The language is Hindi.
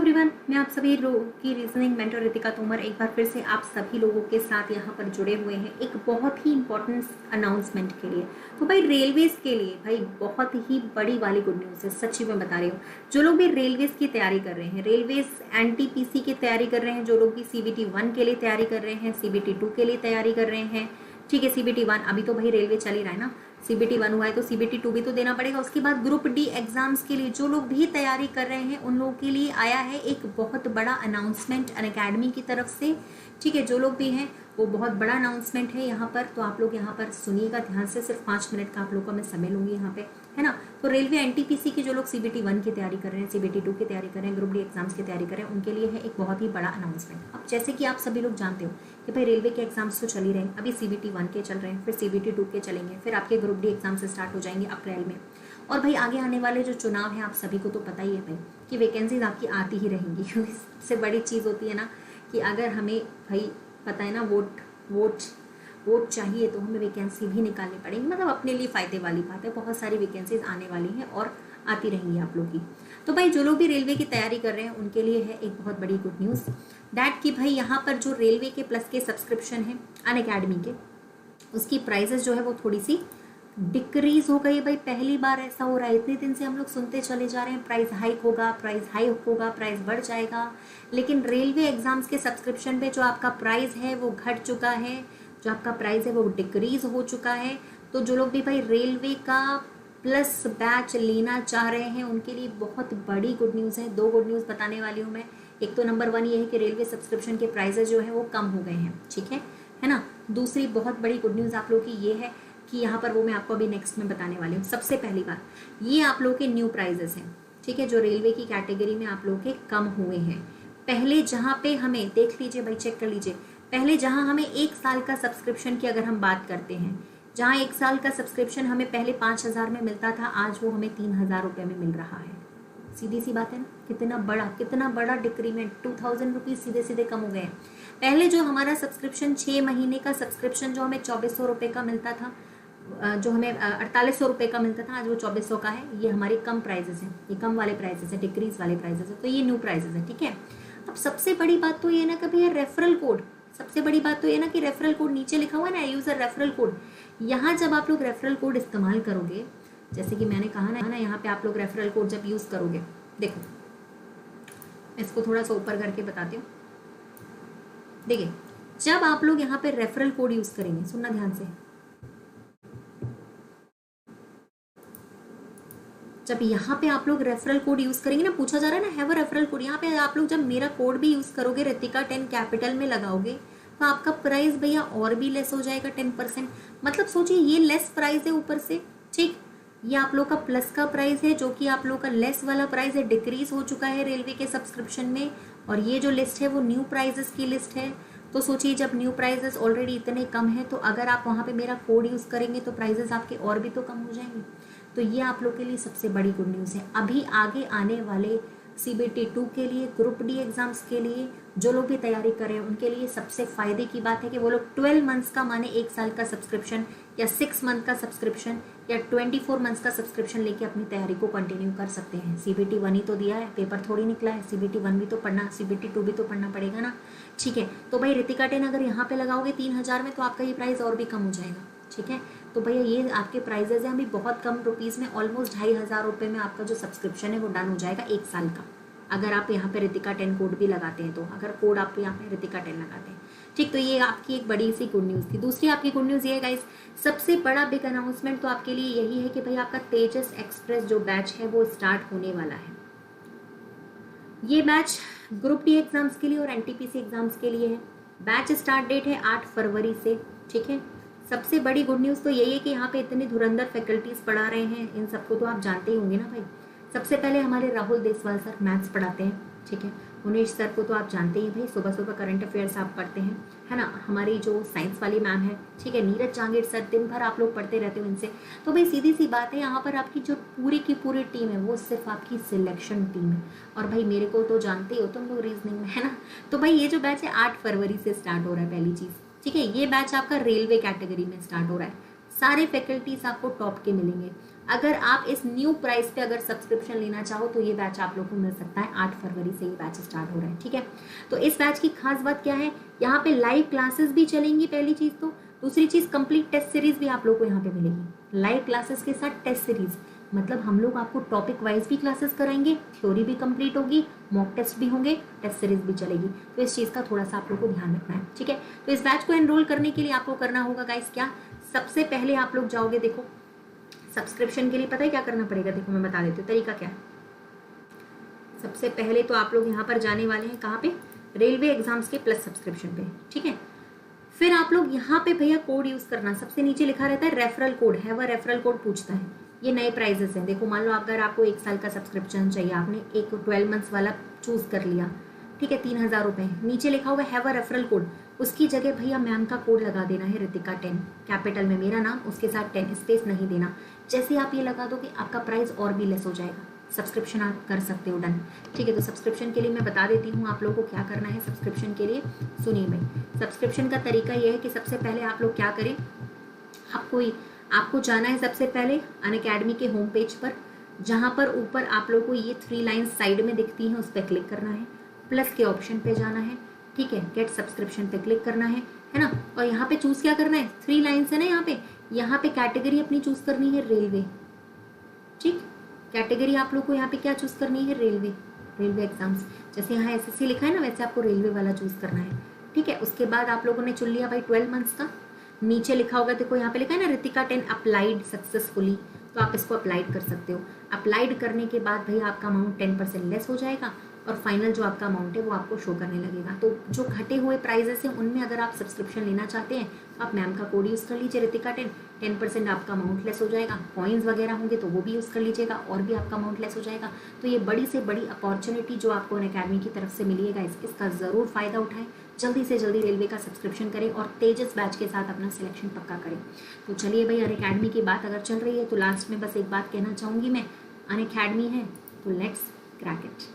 एवरीवन, मैं आप सभी लोगों की रीजनिंग मेंटर रितिका तोमर एक बार फिर से आप सभी लोगों के साथ यहाँ पर जुड़े हुए हैं एक बहुत ही इंपॉर्टेंट अनाउंसमेंट के लिए। तो भाई रेलवेज के लिए भाई बहुत ही बड़ी वाली गुड न्यूज़ है, सच्ची में बता रही हूँ। जो लोग भी रेलवेज की तैयारी कर रहे हैं, रेलवेज एनटीपीसी की तैयारी कर रहे हैं, जो लोग भी सीबीटी 1 के लिए तैयारी कर रहे हैं, सीबीटी 2 के लिए तैयारी कर रहे हैं, ठीक है। सीबीटी 1 अभी तो भाई रेलवे चल ही रहा है ना, सीबीटी 1 हुआ है तो सीबीटी 2 भी तो देना पड़ेगा। उसके बाद ग्रुप डी एग्जाम्स के लिए जो लोग भी तैयारी कर रहे हैं उन लोगों के लिए आया है एक बहुत बड़ा अनाउंसमेंट अनअकैडमी की तरफ से, ठीक है। जो लोग भी हैं वो बहुत बड़ा अनाउंसमेंट है यहाँ पर, तो आप लोग यहाँ पर सुनिएगा ध्यान से। सिर्फ 5 मिनट का आप लोग का मैं समय लूंगी यहाँ पे, है ना। तो रेलवे एनटीपीसी की जो लोग सीबीटी 1 की तैयारी कर रहे हैं, सीबीटी 2 की तैयारी कर रहे हैं, ग्रुप डी एग्जाम्स की तैयारी कर रहे हैं, उनके लिए है एक बहुत ही बड़ा अनाउंसमेंट। अब जैसे कि आप सभी लोग जानते हो कि भाई रेलवे के एग्जाम्स तो चल ही रहे हैं, अभी सीबीटी 1 के चल रहे हैं, फिर सीबीटी 2 के चलेंगे, फिर आपके ग्रुप डी एग्जाम्स स्टार्ट हो जाएंगे अप्रैल में। और भाई आगे आने वाले जो चुनाव है आप सभी को तो पता ही है भाई कि वैकेंसीज आपकी आती ही रहेंगी, क्योंकि सबसे बड़ी चीज़ होती है ना कि अगर हमें भाई पता है ना वोट चाहिए तो हमें वैकेंसी भी निकालनी पड़ेगी। मतलब अपने लिए फ़ायदे वाली बात है, बहुत सारी वैकेंसीज आने वाली हैं और आती रहेंगी आप लोग की। तो भाई जो लोग भी रेलवे की तैयारी कर रहे हैं उनके लिए है एक बहुत बड़ी गुड न्यूज़ दैट कि भाई यहाँ पर जो रेलवे के प्लस के सब्सक्रिप्शन है अनअकैडमी के, उसकी प्राइजेस जो है वो थोड़ी सी डिक्रीज हो गई। भाई पहली बार ऐसा हो रहा है, इतने दिन से हम लोग सुनते चले जा रहे हैं प्राइस हाइक होगा, प्राइस बढ़ जाएगा, लेकिन रेलवे एग्जाम्स के सब्सक्रिप्शन पे जो आपका प्राइस है वो घट चुका है, जो आपका प्राइस है वो डिक्रीज हो चुका है। तो जो लोग भी भाई रेलवे का प्लस बैच लेना चाह रहे हैं उनके लिए बहुत बड़ी गुड न्यूज़ है। 2 गुड न्यूज़ बताने वाली हूँ मैं। एक तो नंबर 1 ये है कि रेलवे सब्सक्रिप्शन के प्राइजेस जो है वो कम हो गए हैं, ठीक है ना। दूसरी बहुत बड़ी गुड न्यूज़ आप लोग की ये है कि यहाँ पर वो मैं आपको अभी नेक्स्ट में बताने वाली हूँ। सबसे पहली बात, ये आप लोग के न्यू प्राइजेस हैं, ठीक है, जो रेलवे की कैटेगरी में आप लोग के कम हुए हैं। पहले जहाँ पे हमें देख लीजिए भाई, चेक कर लीजिए, पहले जहाँ हमें 1 साल का सब्सक्रिप्शन की अगर हम बात करते हैं, जहाँ 1 साल का सब्सक्रिप्शन हमें पहले 5,000 में मिलता था, आज वो हमें 3,000 रुपये में मिल रहा है। सीधी सी बात है ना, कितना बड़ा डिक्रीमेंट, 2,000 रुपीज़ सीधे सीधे कम हो गए हैं। पहले जो हमारा सब्सक्रिप्शन 6 महीने का सब्सक्रिप्शन जो हमें 2,400 रुपये का मिलता था, जो हमें 4,800 रुपये का मिलता था, आज वो 2,400 का है। ये हमारे कम प्राइजेस हैं, ये कम वाले प्राइजेस हैं, डिक्रीज वाले प्राइजेस हैं, तो ये न्यू प्राइजेस है, ठीक है। अब सबसे बड़ी बात तो ये ना कि भैया रेफरल कोड, सबसे बड़ी बात तो ये ना कि रेफरल कोड नीचे लिखा हुआ है ना, यूजर रेफरल कोड। यहाँ जब आप लोग रेफरल कोड इस्तेमाल करोगे, जैसे कि मैंने कहा ना यहाँ पे आप लोग रेफरल कोड जब यूज करोगे, देखो इसको थोड़ा सा ऊपर करके बताती हूँ। देखिए जब आप लोग यहाँ पे रेफरल कोड यूज करेंगे, सुनना ध्यान से, जब यहाँ पे आप लोग रेफरल कोड यूज करेंगे ना, पूछा जा रहा है ना हैव अ रेफरल कोड, यहाँ पे आप लोग जब मेरा कोड भी यूज करोगे, रितिका 10 कैपिटल में लगाओगे, तो आपका प्राइस भैया और भी लेस हो जाएगा 10%। मतलब सोचिए ये लेस प्राइस है ऊपर से, ठीक। ये आप लोग का प्लस का प्राइस है, जो कि आप लोग का लेस वाला प्राइस है, डिक्रीज हो चुका है रेलवे के सब्सक्रिप्शन में। और ये जो लिस्ट है वो न्यू प्राइजेस की लिस्ट है। तो सोचिए जब न्यू प्राइजेस ऑलरेडी इतने कम है, तो अगर आप वहाँ पे मेरा कोड यूज करेंगे तो प्राइजेस आपके और भी तो कम हो जाएंगे। तो ये आप लोग के लिए सबसे बड़ी गुड न्यूज़ है। अभी आगे आने वाले सीबीटी 2 के लिए, ग्रुप डी एग्जाम्स के लिए जो लोग भी तैयारी कर रहे हैं उनके लिए सबसे फायदे की बात है कि वो लोग 12 मंथ्स का, माने 1 साल का सब्सक्रिप्शन, या 6 मंथ का सब्सक्रिप्शन, या 24 मंथ्स का सब्सक्रिप्शन लेके अपनी तैयारी को कंटिन्यू कर सकते हैं। सीबीटी 1 ही तो दिया है, पेपर थोड़ी निकला है, सीबीटी 1 भी तो पढ़ना, सीबीटी 2 भी तो पढ़ना पड़ेगा ना, ठीक है। तो भाई रितिका 10 अगर यहाँ पे लगाओगे 3,000 में, तो आपका ये प्राइस और भी कम हो जाएगा, ठीक है। तो भैया ये आपके प्राइजेज हैं, अभी बहुत कम रुपीज़ में, ऑलमोस्ट 2,500 रुपये में आपका जो सब्सक्रिप्शन है वो डन हो जाएगा 1 साल का, अगर आप यहाँ पे रितिका 10 कोड भी लगाते हैं तो, अगर कोड आप यहाँ पे रितिका 10 लगाते हैं, ठीक। तो ये आपकी एक बड़ी सी गुड न्यूज़ थी। दूसरी आपकी गुड न्यूज़ ये है गाइस, सबसे बड़ा बिग अनाउंसमेंट तो आपके लिए यही है कि भाई आपका तेजस एक्सप्रेस जो बैच है वो स्टार्ट होने वाला है। ये बैच ग्रुप डी एग्जाम्स के लिए और एनटीपीसी एग्जाम्स के लिए है। बैच स्टार्ट डेट है 8 फरवरी से, ठीक है। सबसे बड़ी गुड न्यूज़ तो यही है कि यहाँ पे इतने धुरंधर फैकल्टीज पढ़ा रहे हैं, इन सबको तो आप जानते ही होंगे ना भाई। सबसे पहले हमारे राहुल देसवाल सर मैथ्स पढ़ाते हैं, ठीक है। उमेश सर को तो आप जानते ही भाई, सुबह सुबह करंट अफेयर्स आप पढ़ते हैं, है ना। हमारी जो साइंस वाली मैम है, ठीक है, नीरज जांगीर सर, दिन भर आप लोग पढ़ते रहते हो इनसे। तो भाई सीधी सी बात है, यहाँ पर आपकी जो पूरी की पूरी टीम है वो सिर्फ आपकी सिलेक्शन टीम है। और भाई मेरे को तो जानते हो तुम लोग रीजनिंग में, है ना। तो भाई ये जो बैच है 8 फरवरी से स्टार्ट हो रहा है, पहली चीज़, ठीक है। ये बैच आपका रेलवे कैटेगरी में स्टार्ट हो रहा है। सारे फैकल्टीज आपको टॉप के मिलेंगे। अगर आप इस न्यू प्राइस पे अगर सब्सक्रिप्शन लेना चाहो तो ये बैच आप लोग को मिल सकता है। 8 फरवरी से ये बैच स्टार्ट हो रहा है, ठीक है। तो इस बैच की खास बात क्या है, यहाँ पे लाइव क्लासेस भी चलेंगी, पहली चीज तो। दूसरी चीज कंप्लीट टेस्ट सीरीज भी आप लोग को यहाँ पे मिलेगी, लाइव क्लासेस के साथ टेस्ट सीरीज। मतलब हम लोग आपको टॉपिक वाइज भी क्लासेस कराएंगे, थ्योरी भी कंप्लीट होगी, मॉक टेस्ट भी होंगे, टेस्ट सीरीज भी चलेगी। तो इस चीज का थोड़ा सा आप लोग को ध्यान रखना है, ठीक है। तो इस बैच को एनरोल करने के लिए आपको करना होगा गाइस क्या, सबसे पहले आप लोग जाओगे, देखो सब्सक्रिप्शन के लिए पता है क्या करना पड़ेगा, देखो मैं बता देती हूँ तरीका क्या है। सबसे पहले तो आप लोग यहाँ पर जाने वाले हैं कहाँ पे, रेलवे एग्जाम्स के प्लस सब्सक्रिप्शन पे, ठीक है। फिर आप लोग यहाँ पे भैया कोड यूज करना, सबसे नीचे लिखा रहता है रेफरल कोड है, वह रेफरल कोड पूछता है। ये नए प्राइजेस हैं, देखो मान लो अगर आपको 1 साल का सब्सक्रिप्शन चाहिए, आपने एक 12 मंथ्स वाला चूज कर लिया, ठीक है, 3000 रुपए, नीचे लिखा हुआ है रेफरल कोड, उसकी जगह भैया मैम का कोड लगा देना है रितिका 10, कैपिटल में मेरा नाम, उसके साथ 10, स्पेस नहीं देना। जैसे आप ये लगा दोगे आपका प्राइस और भी लेस हो जाएगा, सब्सक्रिप्शन आप कर सकते हो डन, ठीक है। तो सब्सक्रिप्शन के लिए मैं बता देती हूँ आप लोगों को क्या करना है। सब्सक्रिप्शन के लिए सुनिए भाई, सब्सक्रिप्शन का तरीका ये है कि सबसे पहले आप लोग क्या करें, आपको जाना है सबसे पहले अनअकैडमी के होम पेज पर, जहाँ पर ऊपर आप लोग को ये 3 लाइन्स साइड में दिखती हैं, उस पर क्लिक करना है, प्लस के ऑप्शन पे जाना है, ठीक है, गेट सब्सक्रिप्शन पे क्लिक करना है ना। और यहाँ पे चूज क्या करना है, 3 लाइन्स है ना, यहाँ पे कैटेगरी अपनी चूज करनी है रेलवे, ठीक, कैटेगरी आप लोग को यहाँ पे क्या चूज करनी है, रेलवे एग्जाम्स। जैसे यहाँ एसएससी लिखा है ना, वैसे आपको रेलवे वाला चूज करना है, ठीक है। उसके बाद आप लोगों ने चुन लिया भाई 12 मंथ्स का, नीचे लिखा होगा, देखो यहाँ पे लिखा है ना रितिका 10 अप्लाइड सक्सेसफुली, तो आप इसको अप्लाइड कर सकते हो। अप्लाइड करने के बाद भैया आपका अमाउंट 10% लेस हो जाएगा और फाइनल जो आपका अमाउंट है वो आपको शो करने लगेगा। तो जो घटे हुए प्राइजेस हैं उनमें अगर आप सब्सक्रिप्शन लेना चाहते हैं तो आप मैम का कोड यूज़ कर लीजिए रितिका 10% आपका अमाउंट लेस हो जाएगा। कॉइन्स वगैरह होंगे तो वो भी यूज़ कर लीजिएगा और भी आपका अमाउंट लेस हो जाएगा। तो ये बड़ी से बड़ी अपॉर्चुनिटी जो आपको अनअकैडमी की तरफ से मिलिएगा, इसका ज़रूर फ़ायदा उठाएं, जल्दी से जल्दी रेलवे का सब्सक्रिप्शन करें और तेजस बैच के साथ अपना सिलेक्शन पक्का करें। तो चलिए भाई, अनअकैडमी की बात अगर चल रही है तो लास्ट में बस एक बात कहना चाहूँगी मैं, अनअकैडमी है तो लेट्स क्रैक इट।